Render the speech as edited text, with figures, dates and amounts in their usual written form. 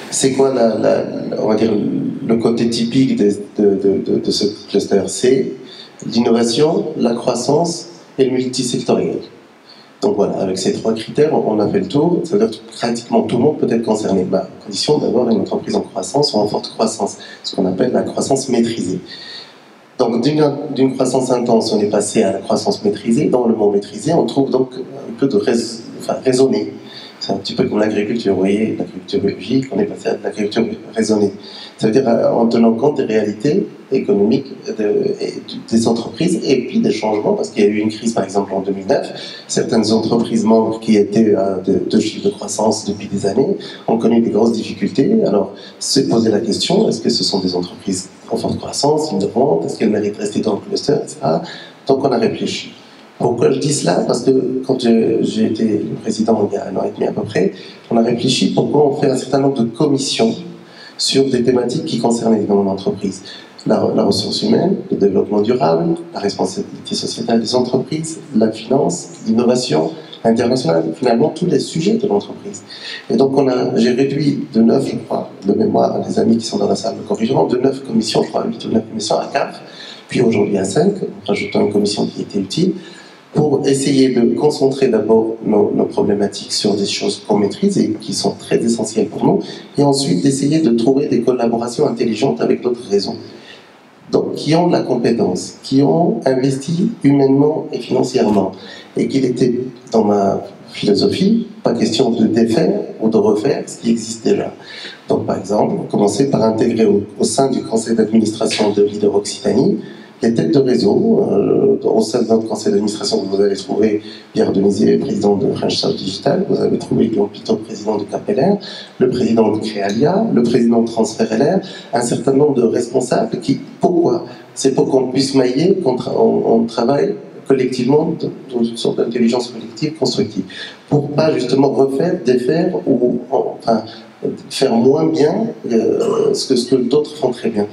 C'est quoi, on va dire, le côté typique de ce cluster? C'est l'innovation, la croissance et le multisectoriel. Donc voilà, avec ces trois critères, on a fait le tour. Ça veut dire que pratiquement tout le monde peut être concerné, à condition d'avoir une entreprise en croissance ou en forte croissance, ce qu'on appelle la croissance maîtrisée. Donc d'une croissance intense, on est passé à la croissance maîtrisée. Dans le mot maîtrisé, on trouve donc un peu de raisonner. C'est un petit peu comme l'agriculture, vous voyez, l'agriculture biologique, on est passé à l'agriculture raisonnée. Ça veut dire en tenant compte des réalités économiques des entreprises et puis des changements, parce qu'il y a eu une crise par exemple en 2009, certaines entreprises membres qui étaient à deux chiffres de croissance depuis des années ont connu des grosses difficultés. Alors, se poser la question, est-ce que ce sont des entreprises en forte croissance, innovantes, est-ce qu'elles méritent de rester dans le cluster, etc. Donc on a réfléchi. Pourquoi je dis cela? Parce que quand j'ai été président il y a 1 an et demi à peu près, on a réfléchi pourquoi on fait un certain nombre de commissions sur des thématiques qui concernent évidemment l'entreprise. La ressource humaine, le développement durable, la responsabilité sociétale des entreprises, la finance, l'innovation, l'international, finalement tous les sujets de l'entreprise. Et donc j'ai réduit de 9, je crois, de mémoire, les amis qui sont dans la salle me corrigeront, de 9 commissions, je crois 8 ou 9 commissions à 4, puis aujourd'hui à 5, en rajoutant une commission qui était utile, pour essayer de concentrer d'abord nos problématiques sur des choses qu'on maîtrise et qui sont très essentielles pour nous, et ensuite d'essayer de trouver des collaborations intelligentes avec d'autres réseaux. Donc, qui ont de la compétence, qui ont investi humainement et financièrement, et qu'il était, dans ma philosophie, pas question de défaire ou de refaire ce qui existe déjà. Donc, par exemple, commencer par intégrer au sein du conseil d'administration de Leader Occitanie les têtes de réseau. Au sein de notre conseil d'administration, vous allez trouver Pierre Denisier, président de French South Digital, vous allez trouver Guillaume Pitot, président de CAPLR, le président de Créalia, le président de Transfert LR, un certain nombre de responsables qui, pourquoi? C'est pour qu'on puisse mailler, qu'on travaille collectivement dans une sorte d'intelligence collective constructive, pour pas justement refaire, défaire ou enfin faire moins bien ce que d'autres font très bien.